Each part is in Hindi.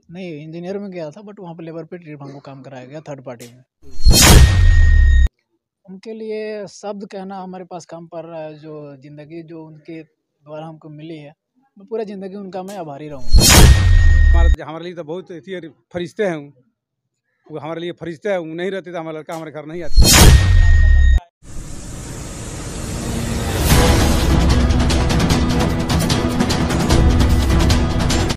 नहीं, इंजीनियर में गया था, बट वहाँ पे लेबर पे ट्रिप हमको काम कराया गया थर्ड पार्टी में। उनके लिए शब्द कहना हमारे पास कम पड़ रहा है। जो ज़िंदगी जो उनके द्वारा हमको मिली है, मैं पूरा ज़िंदगी उनका मैं आभारी रहूँगा। हमारे लिए तो बहुत फरिश्ते हैं, वो हमारे लिए फरिश्ते हैं। वो नहीं रहते तो हमारा लड़का हमारे घर नहीं आता।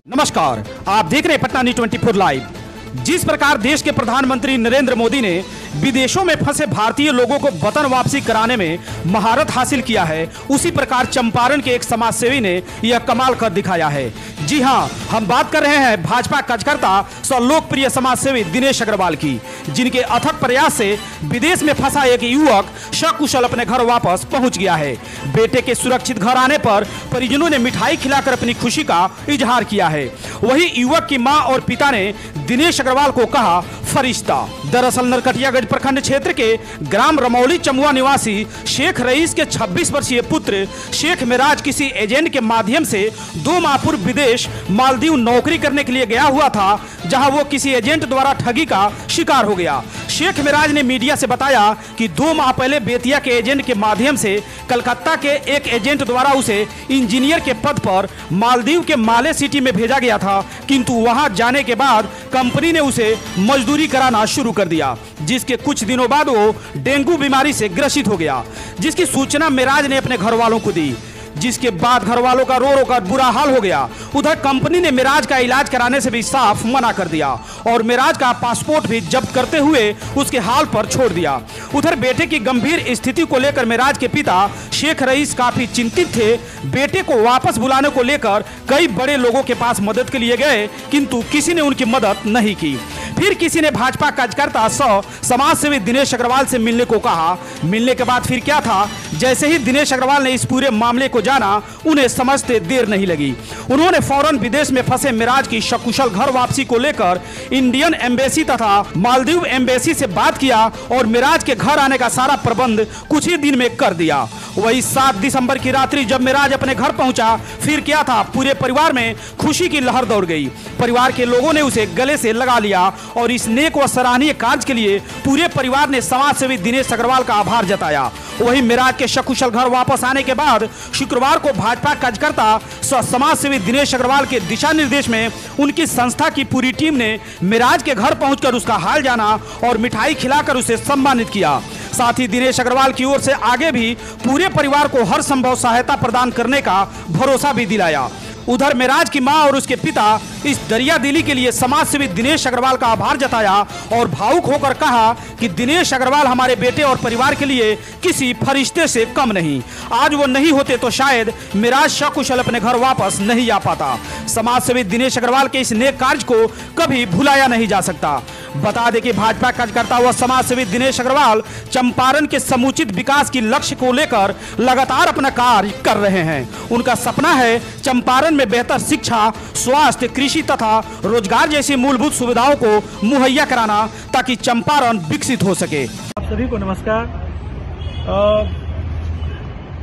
नमस्कार, आप देख रहे हैं पटना न्यूज़ 24 लाइव। जिस प्रकार देश के प्रधानमंत्री नरेंद्र मोदी ने विदेशों में फंसे भारतीय लोगों को वतन वापसी कराने में महारत हासिल किया है, उसी प्रकार चंपारण के एक समाजसेवी ने यह कमाल कर दिखाया है। जी हां, हम बात कर रहे हैं भाजपा कार्यकर्ता सौ लोकप्रिय समाजसेवी दिनेश अग्रवाल की, जिनके अथक प्रयास से विदेश में फंसा एक युवक सकुशल अपने घर वापस पहुंच गया है। बेटे के सुरक्षित घर आने पर परिजनों ने मिठाई खिलाकर अपनी खुशी का इजहार किया है। वही युवक की मां और पिता ने दिनेश अग्रवाल को कहा फरिश्ता। दरअसल नरकटियागंज प्रखंड क्षेत्र के ग्राम रमौली चमुआ निवासी शेख रईस के 26 वर्षीय पुत्र शेख मिराज किसी एजेंट के माध्यम से 2 माह पूर्व विदेश मालदीव नौकरी करने के लिए गया हुआ था, जहां वो किसी एजेंट द्वारा ठगी का शिकार हो गया। शेख मिराज ने मीडिया से बताया कि 2 माह पहले बेतिया के एजेंट के माध्यम से कलकत्ता के एक एजेंट द्वारा उसे इंजीनियर के पद पर मालदीव के माले सिटी में भेजा गया था, किंतु वहां जाने के बाद कंपनी ने उसे मजदूरी कराना शुरू कर दिया, जिसके कुछ दिनों बाद वो डेंगू बीमारी से ग्रसित हो गया, जिसकी सूचना मिराज ने अपने घर वालों को दी, जिसके बाद घर वालों का रो कर बुरा हाल हो गया। उधर कंपनी ने मिराज का इलाज कराने से भी साफ मना कर दिया और मिराज का पासपोर्ट भी जब्त करते हुए उसके हाल पर छोड़ दिया। उधर बेटे की गंभीर स्थिति को लेकर मिराज के पिता शेख रईस काफी चिंतित थे। बेटे को वापस बुलाने को लेकर कई बड़े लोगों के पास मदद के लिए गए, किंतु किसी ने उनकी मदद नहीं की। फिर किसी ने भाजपा कार्यकर्ता समाजसेवी दिनेश अग्रवाल से मिलने को कहा। मिलने के बाद फिर क्या था, जैसे ही दिनेश अग्रवाल ने इस पूरे मामले को जाना, उन्हें समझते देर नहीं लगी। उन्होंने फौरन विदेश में फंसे मिराज की सकुशल घर वापसी को लेकर इंडियन एम्बेसी तथा मालदीव एम्बेसी से बात किया और मिराज के घर आने का सारा प्रबंध कुछ ही दिन में कर दिया। वही 7 दिसंबर की रात्रि जब मिराज अपने घर पहुंचा, फिर क्या था, पूरे परिवार में खुशी की लहर दौड़ गई। परिवार के लोगों ने उसे गले से लगा लिया और इस नेक व सराहनीय कार्य के लिए पूरे परिवार ने समाजसेवी दिनेश अग्रवाल का आभार जताया। वही मिराज के सकुशल घर वापस आने के बाद शुक्रवार को भाजपा कार्यकर्ता समाजसेवी दिनेश अग्रवाल के दिशा निर्देश में उनकी संस्था की पूरी टीम ने मिराज के घर पहुंचकर उसका हाल जाना और मिठाई खिलाकर उसे सम्मानित किया। साथ ही दिनेश अग्रवाल की ओर से आगे भी पूरे परिवार को हर संभव सहायता प्रदान करने का भरोसा भी दिलाया। उधर मिराज की मां और उसके पिता इस दरिया दिली के लिए समाजसेवी दिनेश अग्रवाल का आभार जताया और भावुक होकर कहा कि दिनेश अग्रवाल हमारे बेटे और परिवार के लिए किसी फरिश्ते से कम नहीं। आज वो नहीं होते तो शायद मिराज सकुशल अपने घर वापस नहीं आ पाता। समाजसेवी दिनेश अग्रवाल के इस नेक कार्य को कभी भुलाया नहीं जा सकता। बता दें कि भाजपा कार्यकर्ता व समाजसेवी दिनेश अग्रवाल चंपारण के समुचित विकास की लक्ष्य को लेकर लगातार अपना कार्य कर रहे हैं। उनका सपना है चंपारण में बेहतर शिक्षा, स्वास्थ्य, कृषि तथा रोजगार जैसी मूलभूत सुविधाओं को मुहैया कराना, ताकि चंपारण विकसित हो सके। आप सभी को नमस्कार।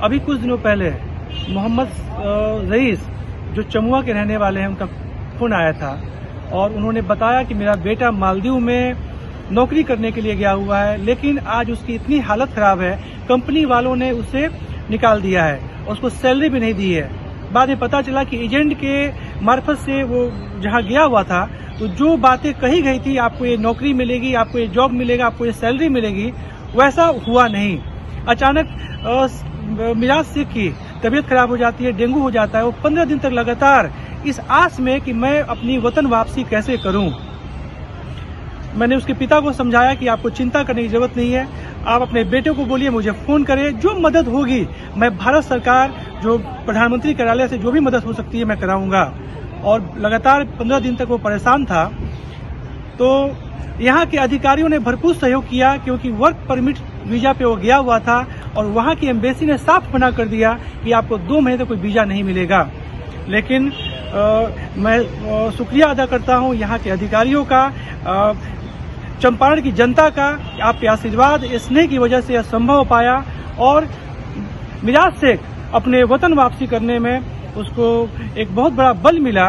अभी कुछ दिनों पहले मोहम्मद रईस जो चमुआ के रहने वाले हैं, उनका फोन आया था और उन्होंने बताया कि मेरा बेटा मालदीव में नौकरी करने के लिए गया हुआ है, लेकिन आज उसकी इतनी हालत खराब है, कंपनी वालों ने उसे निकाल दिया है और उसको सैलरी भी नहीं दी है। बाद में पता चला कि एजेंट के मार्फत से वो जहां गया हुआ था, तो जो बातें कही गई थी, आपको ये नौकरी मिलेगी, आपको ये जॉब मिलेगा, आपको ये सैलरी मिलेगी, वैसा हुआ नहीं। अचानक मिराज शेख की तबीयत खराब हो जाती है, डेंगू हो जाता है। वो 15 दिन तक लगातार इस आस में कि मैं अपनी वतन वापसी कैसे करूं। मैंने उसके पिता को समझाया कि आपको चिंता करने की जरूरत नहीं है, आप अपने बेटे को बोलिए मुझे फोन करें, जो मदद होगी मैं भारत सरकार जो प्रधानमंत्री कार्यालय से जो भी मदद हो सकती है मैं कराऊंगा। और लगातार 15 दिन तक वो परेशान था, तो यहाँ के अधिकारियों ने भरपूर सहयोग किया, क्योंकि वर्क परमिट वीजा पे वो गया हुआ था और वहाँ की एम्बेसी ने साफ मना कर दिया कि आपको 2 महीने तक कोई वीजा नहीं मिलेगा। लेकिन मैं शुक्रिया अदा करता हूँ यहाँ के अधिकारियों का, चंपारण की जनता का। आपके आशीर्वाद, स्नेह की वजह से यह संभव हो पाया और मिराज शेख अपने वतन वापसी करने में उसको एक बहुत बड़ा बल मिला।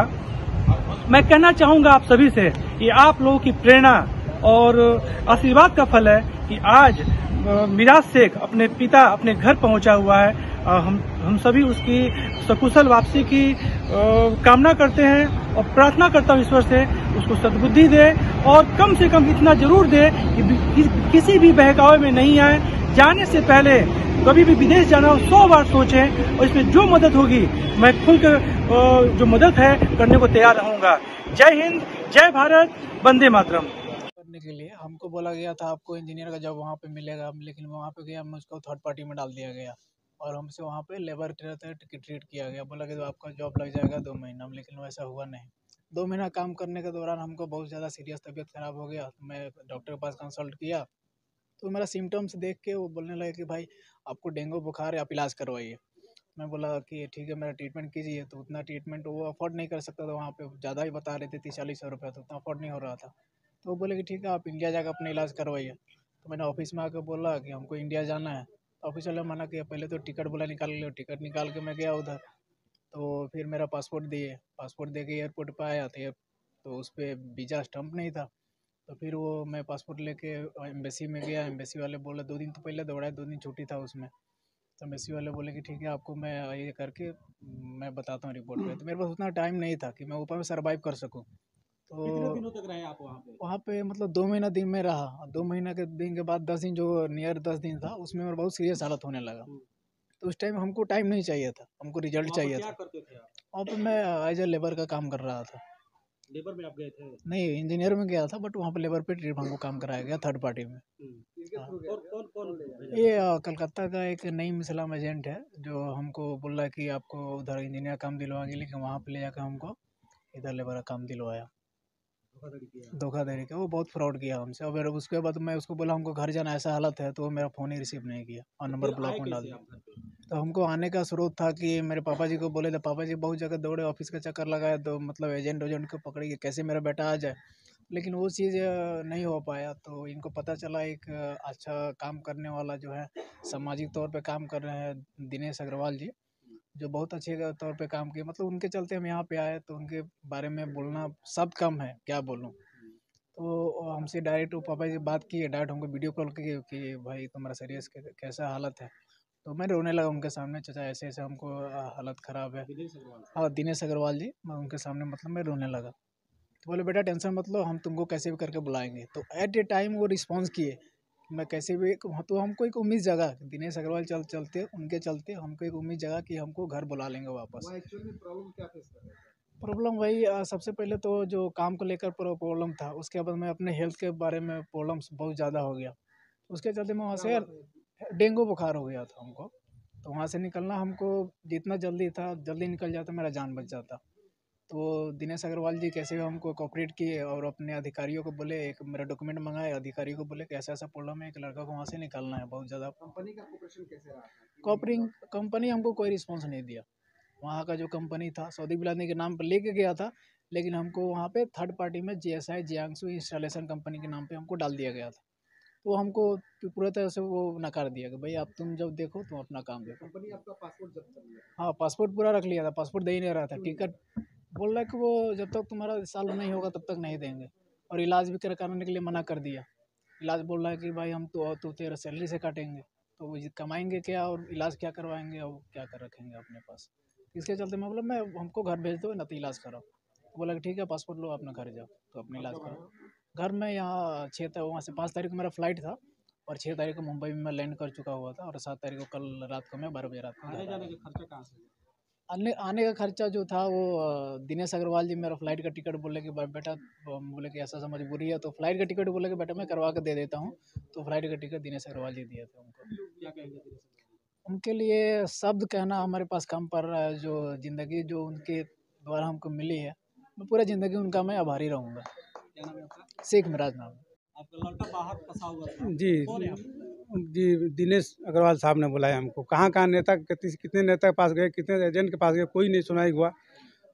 मैं कहना चाहूंगा आप सभी से कि आप लोगों की प्रेरणा और आशीर्वाद का फल है कि आज मिराज शेख अपने पिता अपने घर पहुंचा हुआ है। हम सभी उसकी सकुशल वापसी की कामना करते हैं और प्रार्थना करता हूं ईश्वर से उसको सद्बुद्धि दे और कम से कम इतना जरूर दे कि किसी भी बहकावे में नहीं आए। जाने से पहले कभी भी विदेश जाना हो 100 बार सोचें और इसमें जो मदद होगी मैं खुलकर जो मदद है करने को तैयार रहूंगा। जय हिंद, जय भारत, वंदे मातरम। करने के लिए हमको बोला गया था आपको इंजीनियर का जॉब वहाँ पे मिलेगा, लेकिन वहाँ पे गया मुझको थर्ड पार्टी में डाल दिया गया और हमसे वहाँ पे लेबर ट्रीट किया गया। बोला कि तो आपका जॉब लग जाएगा 2 महीना में, लेकिन वैसा हुआ नहीं। 2 महीना काम करने के दौरान हमको बहुत ज़्यादा सीरियस तबीयत ख़राब हो गया। तो मैं डॉक्टर के पास कंसल्ट किया तो मेरा सिम्टम्स देख के वो बोलने लगे कि भाई आपको डेंगू बुखार है, आप इलाज करवाइए। मैं बोला कि ठीक है मेरा ट्रीटमेंट कीजिए। तो उतना ट्रीटमेंट वो अफोर्ड नहीं कर सकता था, वहाँ पे ज़्यादा ही बता रहे थे 30-40 रुपये, तो उतना अफोर्ड नहीं हो रहा था। तो वो बोले कि ठीक है आप इंडिया जाकर अपना इलाज करवाइए। तो मैंने ऑफिस में आकर बोला कि हमको इंडिया जाना है। तो ऑफिस वाले मना किया, पहले तो टिकट बोला निकाल लो। टिकट निकाल के मैं गया उधर, तो फिर मेरा पासपोर्ट दिए। पासपोर्ट दे के एयरपोर्ट पर आया तो उस पर वीज़ा स्टम्प नहीं था। तो फिर वो मैं पासपोर्ट लेके एम्बेसी में गया। एम्बेसी वाले बोले 2 दिन तो पहले दौड़ा है, 2 दिन छुट्टी था उसमें। तो एम्बेसी वाले बोले कि ठीक है आपको मैं ये करके मैं बताता हूँ रिपोर्ट पे। तो मेरे पास उतना टाइम नहीं था कि मैं ऊपर में सर्वाइव कर सकूँ। तो कितने दिनों तक रहे आप वहाँ पे मतलब 2 महीना दिन में रहा। 2 महीना के दिन के बाद 10 दिन जो नियर 10 दिन था उसमें मेरा बहुत सीरियस हालत होने लगा। तो उस टाइम हमको टाइम नहीं चाहिए था, हमको रिजल्ट चाहिए था। करते थे आप? वहाँ पे मैं एज ए लेबर का काम कर रहा था। लेबर में आप गए थे? नहीं, इंजीनियर में गया था, बट वहाँ पे लेबर पे ट्रिप हमको काम कराया गया थर्ड पार्टी में। कौन ये कलकत्ता का एक नईम इस्लाम एजेंट है जो हमको बोल रहा है कि आपको उधर इंजीनियर काम दिलवाएंगे, लेकिन वहाँ पे ले जाकर हमको इधर लेबर का काम दिलवाया। धोखाधड़ी का वो बहुत फ्रॉड किया हमसे। और उसके बाद मैं उसको बोला हमको घर जाना, ऐसा हालत है, तो वो मेरा फ़ोन ही रिसीव नहीं किया और नंबर ब्लॉक में डाल दिया। तो हमको आने का स्रोत था कि मेरे पापा जी को बोले थे, पापा जी बहुत जगह दौड़े, ऑफिस का चक्कर लगाए, तो मतलब एजेंट को पकड़े कि कैसे मेरा बेटा आ जाए, लेकिन वो चीज़ नहीं हो पाया। तो इनको पता चला एक अच्छा काम करने वाला जो है सामाजिक तौर पे काम कर रहे हैं दिनेश अग्रवाल जी, जो बहुत अच्छे तौर पे काम किए। मतलब उनके चलते हम यहाँ पे आए। तो उनके बारे में बोलना शब्द कम है, क्या बोलूँ। तो हमसे डायरेक्ट वो पापा जी बात किए, डायरेक्ट हमको वीडियो कॉल किए कि भाई तुम्हारा सीरियस कैसा हालत है। तो मैं रोने लगा उनके सामने, चाचा ऐसे ऐसे हमको हालत ख़राब है। हाँ, दिनेश अग्रवाल जी, मैं उनके सामने मतलब मैं रोने लगा। तो बोले बेटा टेंशन मत लो, हम तुमको कैसे भी करके बुलाएंगे। तो एट ए टाइम वो रिस्पॉन्स किए, मैं कैसे भी। तो हमको एक उम्मीद जगा, दिनेश अग्रवाल चलते उनके चलते हमको एक उम्मीद जगा कि हमको घर बुला लेंगे वापस। प्रॉब्लम वही सबसे पहले तो जो काम को लेकर प्रॉब्लम था, उसके बाद मैं अपने हेल्थ के बारे में प्रॉब्लम्स बहुत ज़्यादा हो गया। उसके चलते मैं वहाँ से डेंगू बुखार हो गया था हमको। तो वहाँ से निकलना हमको जितना जल्दी था जल्दी निकल जाता, मेरा जान बच जाता। तो दिनेश अग्रवाल जी कैसे भी हमको कोऑपरेट किए और अपने अधिकारियों को बोले, एक मेरा डॉक्यूमेंट मंगाए, अधिकारियों को बोले कि ऐसा ऐसा प्रॉब्लम है, एक लड़का को वहाँ से निकालना है बहुत ज़्यादा। कंपनी का कोऑपरेशन कैसे रहा? कोऑपरिंग कंपनी हमको कोई रिस्पॉन्स नहीं दिया। वहाँ का जो कंपनी था सऊदी बिलादनी के नाम पर लेके गया था, लेकिन हमको वहाँ पे थर्ड पार्टी में JSI जियांगसू इंस्टॉलेशन कंपनी के नाम पे हमको डाल दिया गया था। तो हमको पूरा तरह से वो नकार दिया कि भाई आप तुम जब देखो तुम अपना काम देखो। कंपनी आपका पासपोर्ट जब्त कर लिया? हाँ, पासपोर्ट पूरा रख लिया था, पासपोर्ट दे ही नहीं रहा था। टिकट बोल रहा है कि वो जब तक तुम्हारा साल नहीं होगा तब तक नहीं देंगे, और इलाज भी कराने के लिए मना कर दिया। इलाज बोल रहा है कि भाई हम तो तेरा सैलरी से काटेंगे, तो वो कमाएंगे क्या और इलाज क्या करवाएंगे और क्या कर रखेंगे अपने पास। इसके चलते मैं बोला मैं हमको घर भेज दो ना तो इलाज कराओ। तो बोला कि ठीक है पासपोर्ट लो अपना घर जाओ तो अपना इलाज करो। घर में यहाँ 6 वहाँ से 5 तारीख को मेरा फ्लाइट था और 6 तारीख को मुंबई में मैं लैंड कर चुका हुआ था, और 7 तारीख को कल रात को मैं 12 बजे रात को आने जाने का खर्चा कहाँ से? आने का खर्चा जो था वो दिनेश अग्रवाल जी मेरा फ़्लाइट का टिकट बोले कि बेटा, बोले कि ऐसा मजबूरी है, तो फ़्लाइट का टिकट बोले कि बेटा मैं करवा के दे देता हूँ। तो फ़्लाइट का टिकट दिनेश अग्रवाल जी दिए थे उनको। क्या कहेंगे दिनेश अग्रवाल? उनके लिए शब्द कहना हमारे पास कम पड़ रहा है। जो ज़िंदगी जो उनके द्वारा हमको मिली है, मैं पूरा ज़िंदगी उनका मैं आभारी रहूँगा। क्या नाम है आपका? शेख मिराज नाम। आपका लड़का बाहर फंसा हुआ था, जी कौन है आप? जी दिनेश अग्रवाल साहब ने बुलाया हमको। कहाँ नेता कितने नेता के पास गए, कितने एजेंट के पास गए, कोई नहीं सुनाई हुआ।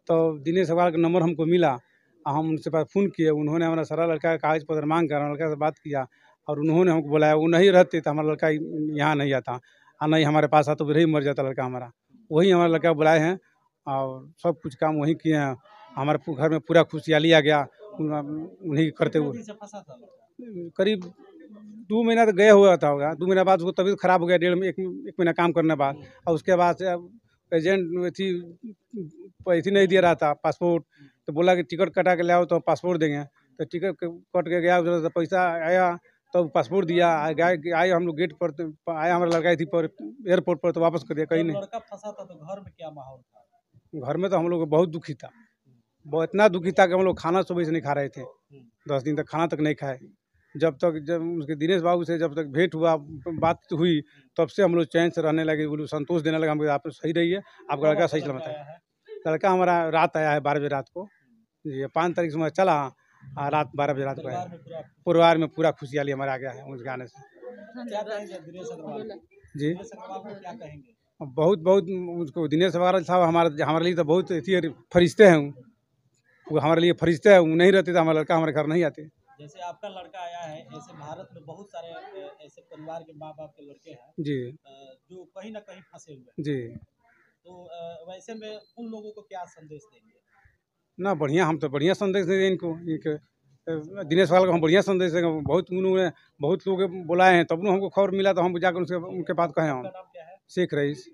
तो दिनेश अग्रवाल का नंबर हमको मिला और हम उनसे पास फ़ोन किए। उन्होंने हमारा सारा लड़का का कागज़ पत्र मांग कर लड़का से बात किया और उन्होंने हमको बुलाया। वो नहीं रहते तो हमारा लड़का यहाँ नहीं आता, और नहीं हमारे पास आता तो वही मर जाता लड़का हमारा। वही हमारा लड़का बुलाए हैं और सब कुछ काम वही किए हैं। हमारे घर में पूरा खुशहाली आ गया उन्हीं करते हुए। करीब 2 महीना तो गया हुआ था होगा। 2 महीना बाद उसको तबीयत खराब हो गया, एक महीना काम करने बाद। और उसके बाद से अब एजेंट थी पैसे नहीं दे रहा था पासपोर्ट, तो बोला कि टिकट कटा के ले आओ तो पासपोर्ट देंगे। तो टिकट कट के गया, उधर से पैसा आया तो पासपोर्ट दिया। आए हम लोग गेट पर, तो आया हमारा लड़का थी पर एयरपोर्ट पर, तो वापस कर दिया। कहीं नहीं। लड़का फंसा था तो घर में क्या माहौल था? घर में तो हम लोग बहुत दुखी था, बहुत इतना दुखी था कि हम लोग खाना सुबह से नहीं खा रहे थे। 10 दिन तक खाना तक नहीं खाए। जब उसके दिनेश बाबू से जब तक भेंट हुआ, बात हुई, तब से हम लोग चैन से रहने लगे। बोलो संतोष देने लगा, हम आप सही रहिए, आपका लड़का सही सलामत है। लड़का हमारा रात आया है 12 बजे रात को जी। 5 तारीख से चला, रात 12 बजे रात को आया। परिवार में पूरा खुशहाली हमारा आ गया है उस गाने से जी। बहुत बहुत उसको दिनेश अग्रवाल साहब हमारे लिए तो बहुत फरिश्ते हैं। वो हमारे लिए फरिश्ते हैं। वो नहीं रहते तो हमारा लड़का हमारे घर नहीं आते। जैसे आपका लड़का आया है, ऐसे भारत में बहुत सारे ऐसे परिवार के माँ बाप के लड़के हैं जी, जो कहीं ना कहीं फंसे हुए हैं। जी। तो वैसे में उन लोगों को क्या संदेश देंगे? ना बढ़िया, हम तो बढ़िया संदेश देंगे इनको। दिनेश वाल को हम बढ़िया संदेश देंगे। उन्होंने बहुत लोग बुलाए हैं, तब हमको खबर मिला तो हम जाकर उनके बात कहे। हम शेख रईस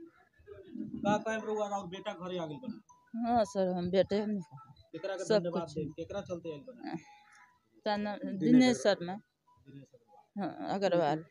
बेटा घरे आ गए। हाँ सर, हम बेटे सब कुछ चलते दिनेश शर्मा, हाँ, अग्रवाल।